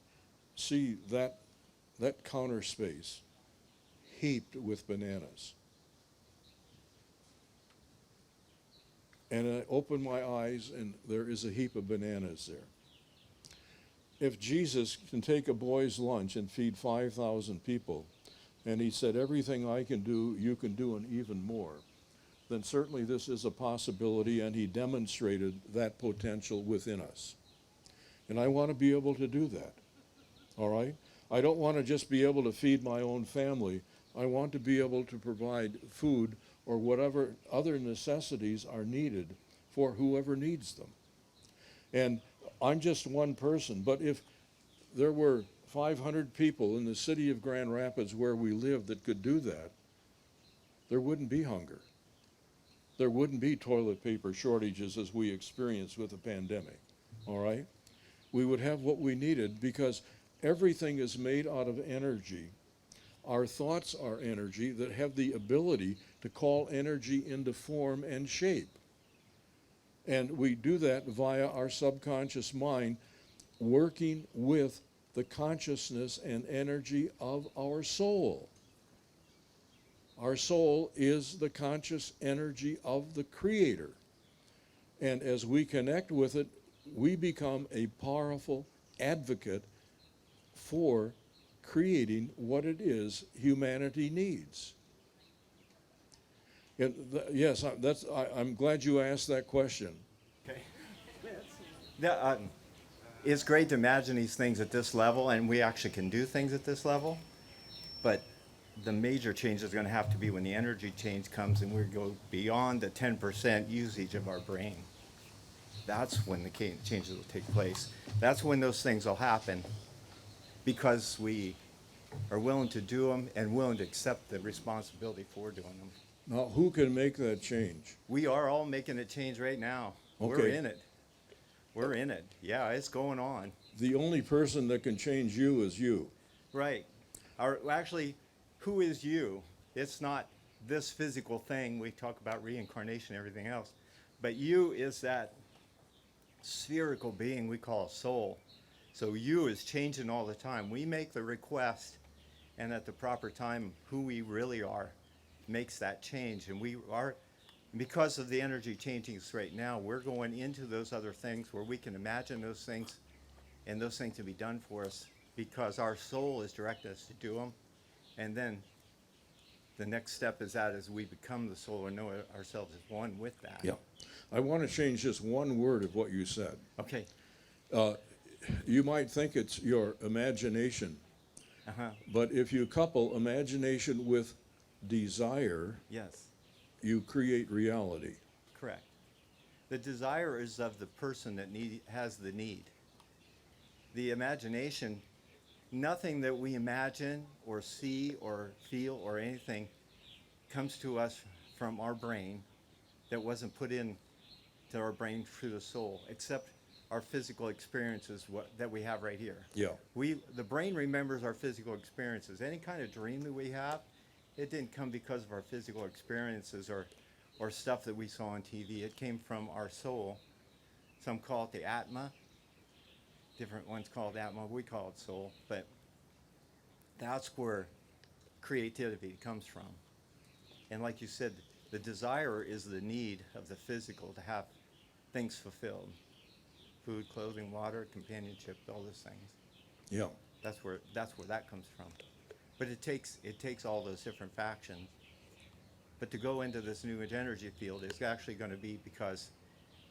see that counter space heaped with bananas. And I open my eyes, and there is a heap of bananas there. If Jesus can take a boy's lunch and feed 5,000 people, and he said, everything I can do, you can do, and even more, then certainly this is a possibility, and he demonstrated that potential within us. And I want to be able to do that, all right? I don't want to just be able to feed my own family. I want to be able to provide food or whatever other necessities are needed for whoever needs them. And I'm just one person, but if there were 500 people in the city of Grand Rapids where we live that could do that, there wouldn't be hunger. There wouldn't be toilet paper shortages as we experienced with the pandemic, all right? We would have what we needed because everything is made out of energy. Our thoughts are energy that have the ability to call energy into form and shape. And we do that via our subconscious mind, working with the consciousness and energy of our soul. Our soul is the conscious energy of the Creator. And as we connect with it, we become a powerful advocate for creating what it is humanity needs. And yes, I'm glad you asked that question. Okay. It's great to imagine these things at this level, and we actually can do things at this level. But the major change is going to have to be when the energy change comes and we go beyond the 10% usage of our brain. That's when the changes will take place. That's when those things will happen, because we are willing to do them and willing to accept the responsibility for doing them. Now, who can make that change? We are all making a change right now. We're Okay. in it. We're in it. Yeah, it's going on. The only person that can change you is you. Right. Actually, who is you? It's not this physical thing. We talk about reincarnation and everything else. But you is that spherical being we call a soul. So you is changing all the time. We make the request, and at the proper time, who we really are makes that change. And we are, because of the energy changing right now, we're going into those other things where we can imagine those things, and those things can be done for us because our soul is directing us to do them. And then the next step is that as we become the soul or know ourselves as one with that. Yeah. I want to change just one word of what you said. Okay. You might think it's your imagination, Uh-huh. but if you couple imagination with desire, Yes. you create reality. Correct. The desire is of the person that has the need. The imagination, nothing that we imagine or see or feel or anything comes to us from our brain that wasn't put in to our brain through the soul, except our physical experiences that we have right here. Yeah. The brain remembers our physical experiences. Any kind of dream that we have, it didn't come because of our physical experiences or stuff that we saw on TV. It came from our soul. Some call it the Atma. Different ones call it Atma. We call it soul. But that's where creativity comes from. And like you said, the desire is the need of the physical to have things fulfilled. Food, clothing, water, companionship, all those things. Yeah. That's where that comes from. But it takes all those different factions But to go into this new energy field is actually going to be because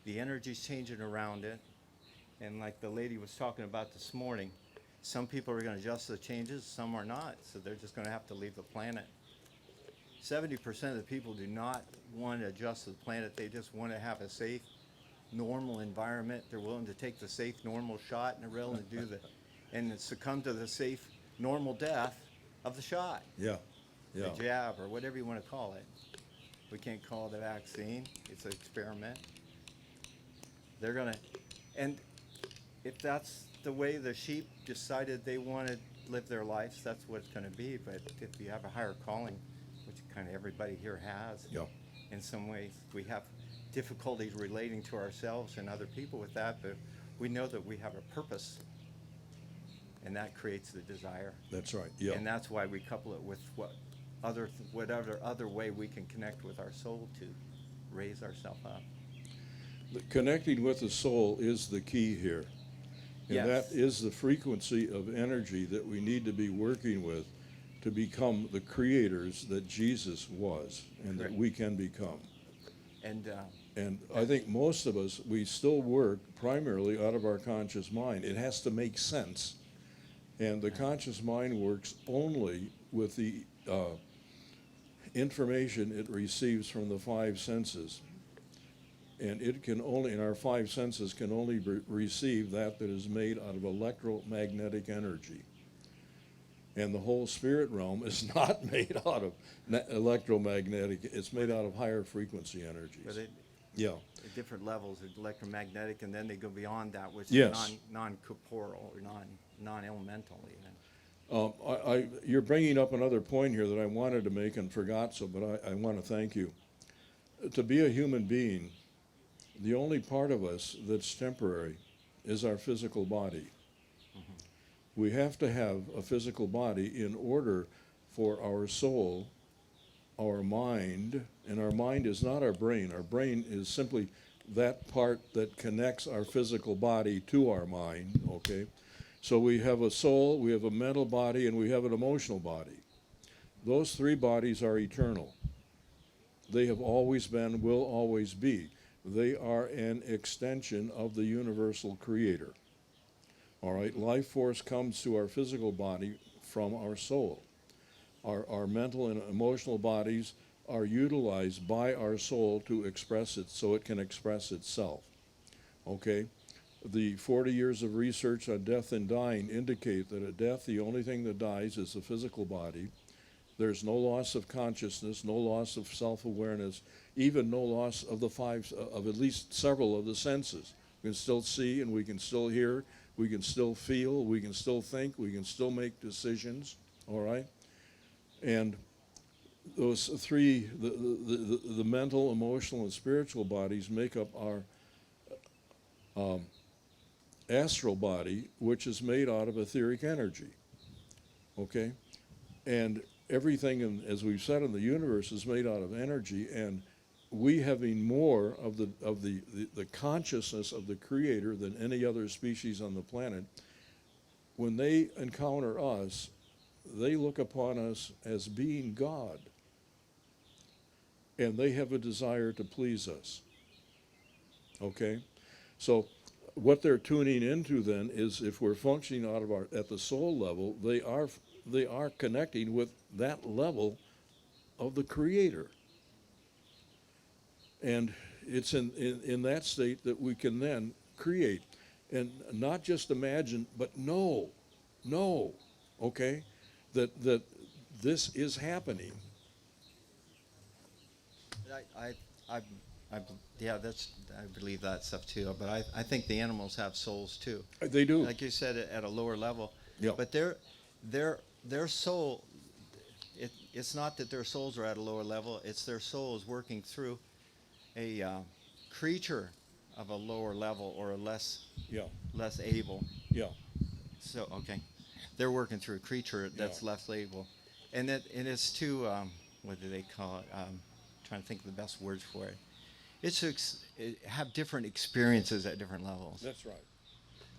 the energy's changing around it. And like the lady was talking about this morning, some people are going to adjust to the changes, some are not. So they're just going to have to leave the planet. 70% of the people do not want to adjust to the planet. They just want to have a safe, normal environment. They're willing to take the safe, normal shot, and they're willing to do the, and succumb to the safe, normal death of the shot. Yeah, yeah. The jab, or whatever you want to call it. We can't call it a vaccine. It's an experiment. They're going to, and if that's the way the sheep decided they want to live their lives, that's what it's going to be. But if you have a higher calling, which kind of everybody here has, Yeah. in some ways we have difficulties relating to ourselves and other people with that, but we know that we have a purpose, and that creates the desire. That's right. Yeah. And that's why we couple it with whatever other way we can connect with our soul to raise ourselves up. Connecting with the soul is the key here. And Yes. that is the frequency of energy that we need to be working with to become the creators that Jesus was and that Correct. we can become. And And I think most of us, we still work primarily out of our conscious mind. It has to make sense. And the conscious mind works only with the information it receives from the five senses. And it can only, and our five senses can only receive that is made out of electromagnetic energy. And the whole spirit realm is not made out of electromagnetic, it's made out of higher frequency energies. but it, Yeah, at different levels of electromagnetic, and then they go beyond that, which Yes. is non-corporeal or non-elemental even. you're bringing up another point here that I wanted to make and forgot, so, but I want to thank you. To be a human being, the only part of us that's temporary is our physical body. We have to have a physical body in order for our soul, our mind, and our mind is not our brain. Our brain is simply that part that connects our physical body to our mind, okay? So we have a soul, we have a mental body, and we have an emotional body. Those three bodies are eternal. They have always been, will always be. They are an extension of the universal creator. All right, life force comes to our physical body from our soul. Our mental and emotional bodies are utilized by our soul to express it so it can express itself. Okay? The 40 years of research on death and dying indicate that at death, the only thing that dies is the physical body. There's no loss of consciousness, no loss of self-awareness, even no loss of the five, of at least several of the senses. We can still see and we can still hear, we can still feel, we can still think, we can still make decisions, all right? And those three, the mental, emotional, and spiritual bodies make up our astral body, which is made out of etheric energy, okay? And everything, as we've said, in the universe is made out of energy, and we having more of the consciousness of the creator than any other species on the planet, when they encounter us, they look upon us as being God, and they have a desire to please us. Okay? So what they're tuning into then is, if we're functioning out of at the soul level, they are connecting with that level of the creator. And it's in that state that we can then create, and not just imagine, but know, okay, that this is happening. Yeah, I believe that stuff too. But I think the animals have souls too. They do. Like you said, at a lower level. Yeah. But their soul, it's not that their souls are at a lower level. It's their soul is working through a creature of a lower level or a less able. Yeah. So okay, they're working through a creature that's Yeah. less able, and it's to what do they call it? Trying to think of the best words for it. It's to have different experiences at different levels. That's right.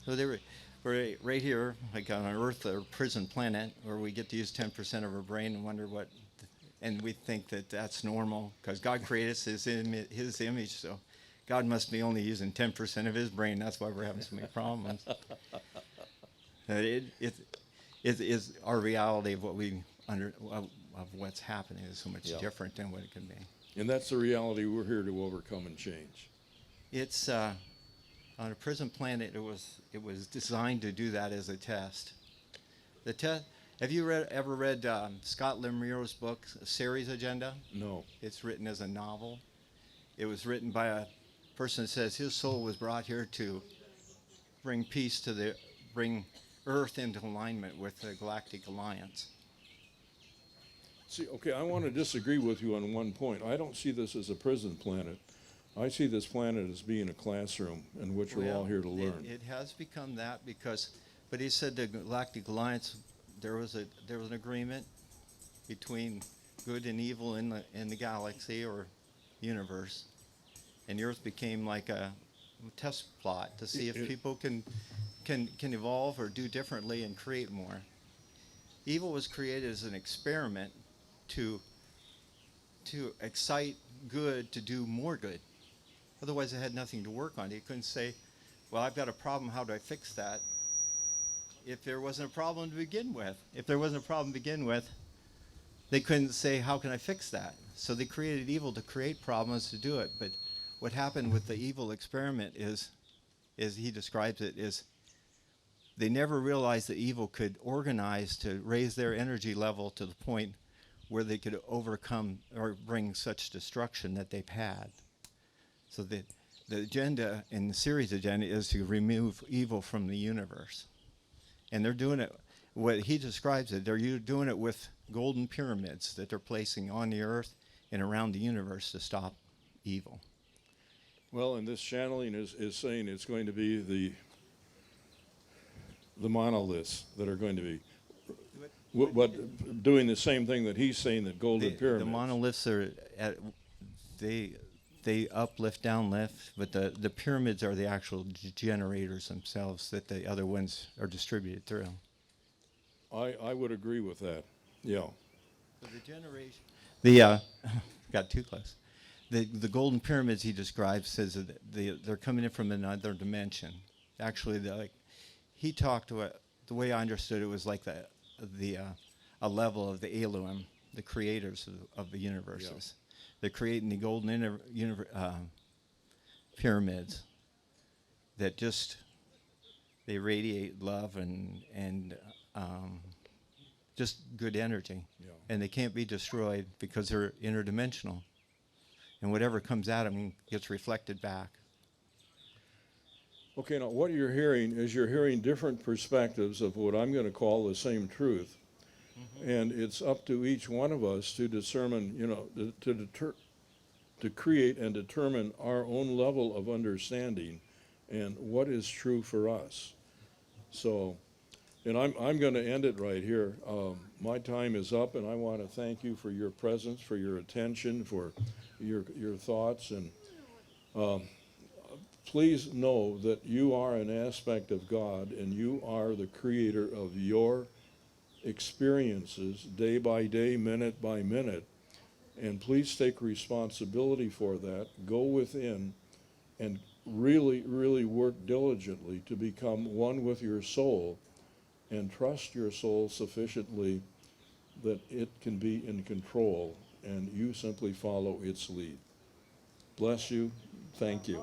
So we're right here, like on Earth, a prison planet, where we get to use 10% of our brain and wonder what and we think that that's normal because God created us his image, so God must be only using 10% of his brain. That's why we're having so many problems. It is our reality of what we of what's happening is so much Yeah. different than what it can be. And that's the reality we're here to overcome and change. It's on a prison planet. It was designed to do that as a test. The test. Have you ever read Scott Lemieux's book, Series Agenda? No. It's written as a novel. It was written by a person that says his soul was brought here to bring peace to bring Earth into alignment with the Galactic Alliance. See, okay, I want to disagree with you on one point. I don't see this as a prison planet. I see this planet as being a classroom in which we're all here to learn. It has become that but he said the Galactic Alliance, there was an agreement between good and evil in the galaxy or universe, and the Earth became like a test plot to see if people can evolve or do differently and create more. Evil was created as an experiment to excite good to do more good. Otherwise, it had nothing to work on. It couldn't say, well, I've got a problem, how do I fix that? If there wasn't a problem to begin with. If there wasn't a problem to begin with, they couldn't say, how can I fix that? So they created evil to create problems to do it. But what happened with the evil experiment is he describes it, is they never realized that evil could organize to raise their energy level to the point where they could overcome or bring such destruction that they've had. So the agenda in the series agenda is to remove evil from the universe. And they're doing it, what he describes it, they're doing it with golden pyramids that they're placing on the earth and around the universe to stop evil. Well, and this channeling is saying it's going to be the monoliths that are going to be doing the same thing that he's saying that golden pyramids. The monoliths are they uplift, downlift, but the pyramids are the actual generators themselves that the other ones are distributed through. I would agree with that. Yeah. So the generation. Got too close. The golden pyramids he describes says that they're coming in from another dimension. Actually, he talked to it. The way I understood it was like a level of the Elohim, the creators of the universes. Yeah. They're creating the golden pyramids that just they radiate love and just good energy, yeah. And they can't be destroyed because they're interdimensional, and whatever comes at them gets reflected back. Okay, now what you're hearing is you're hearing different perspectives of what I'm going to call the same truth. Mm-hmm. And it's up to each one of us to determine, to create and determine our own level of understanding and what is true for us. So, and I'm going to end it right here. My time is up, and I want to thank you for your presence, for your attention, for your thoughts, and please know that you are an aspect of God, and you are the creator of your experiences day by day, minute by minute. And please take responsibility for that. Go within and really, really work diligently to become one with your soul and trust your soul sufficiently that it can be in control and you simply follow its lead. Bless you. Thank you.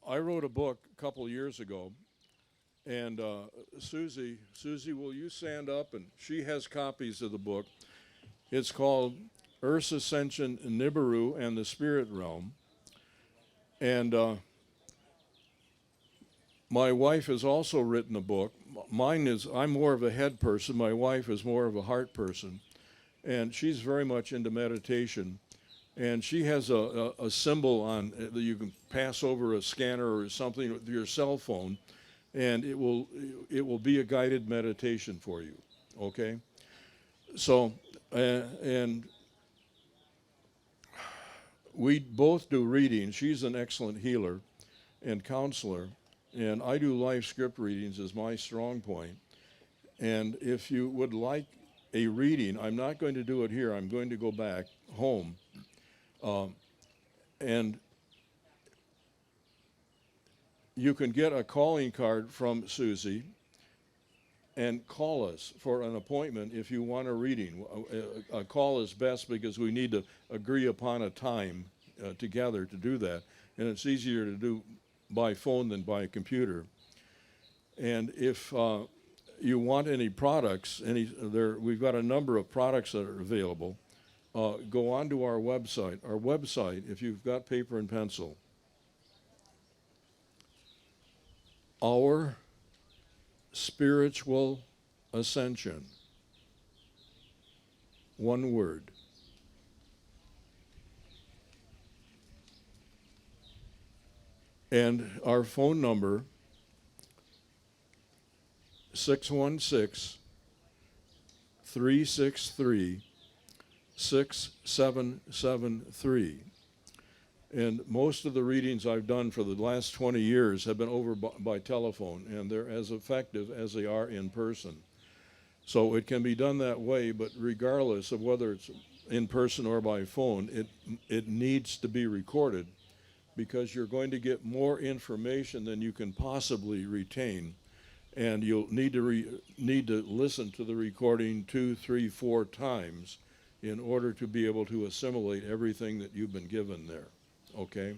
I wrote a book a couple years ago, and Susie, will you stand up? And she has copies of the book. It's called Earth's Ascension, Nibiru and the Spirit Realm. And my wife has also written a book. I'm more of a head person. My wife is more of a heart person. And she's very much into meditation. And she has a symbol on that you can pass over a scanner or something with your cell phone, and it will be a guided meditation for you. Okay? So And we both do reading. She's an excellent healer and counselor, and I do life script readings as my strong point. And if you would like a reading, I'm not going to do it here. I'm going to go back home, and you can get a calling card from Susie and call us for an appointment if you want a reading. A call is best because we need to agree upon a time together to do that, and it's easier to do by phone than by computer. And if you want any products, we've got a number of products that are available. Go on to our website. Our website, if you've got paper and pencil, Our Spiritual Ascension. One word. And our phone number, 616-363-6773. And most of the readings I've done for the last 20 years have been over by telephone, and they're as effective as they are in person. So it can be done that way, but regardless of whether it's in person or by phone, it needs to be recorded, because you're going to get more information than you can possibly retain, and you'll need to listen to the recording 2, 3, 4 times in order to be able to assimilate everything that you've been given there. Okay?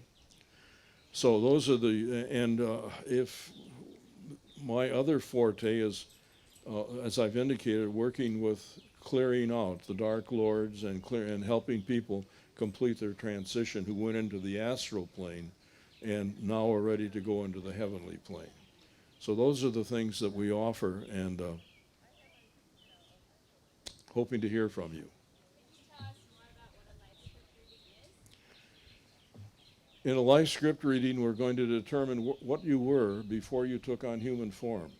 So those are if my other forte is, as I've indicated, working with clearing out the Dark Lords and helping people complete their transition who went into the astral plane and now are ready to go into the heavenly plane. So those are the things that we offer, and hoping to hear from you. In a life script reading, we're going to determine what you were before you took on human form.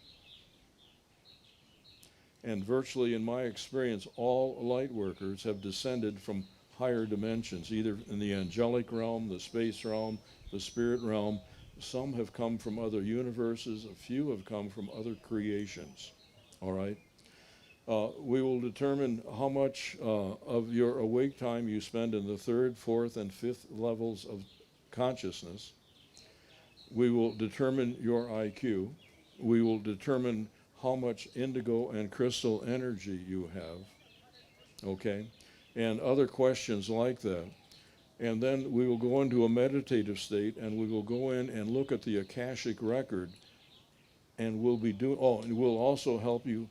And virtually, in my experience, all light workers have descended from higher dimensions, either in the angelic realm, the space realm, the spirit realm. Some have come from other universes. A few have come from other creations. All right? We will determine how much of your awake time you spend in the 3rd, 4th, and 5th levels of consciousness. We will determine your IQ. We will determine how much indigo and crystal energy you have, okay, and other questions like that. And then we will go into a meditative state, and we will go in and look at the Akashic record, and we'll be and we'll also help you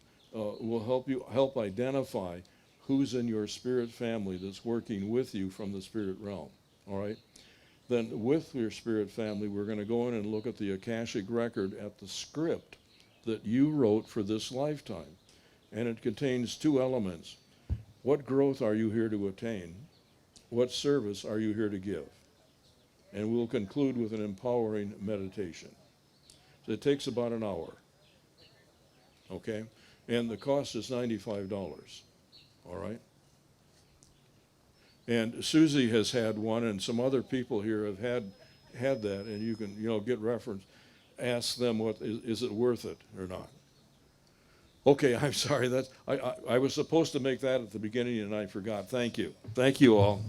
identify who's in your spirit family that's working with you from the spirit realm. All right. Then with your spirit family, we're going to go in and look at the Akashic record at the script that you wrote for this lifetime. And it contains 2 elements. What growth are you here to attain? What service are you here to give? And we'll conclude with an empowering meditation. So it takes about an hour. Okay? And the cost is $95. All right? And Susie has had one, and some other people here have had that, and you can get reference. Ask them, is it worth it or not? Okay, I'm sorry. I was supposed to make that at the beginning, and I forgot. Thank you. Thank you all.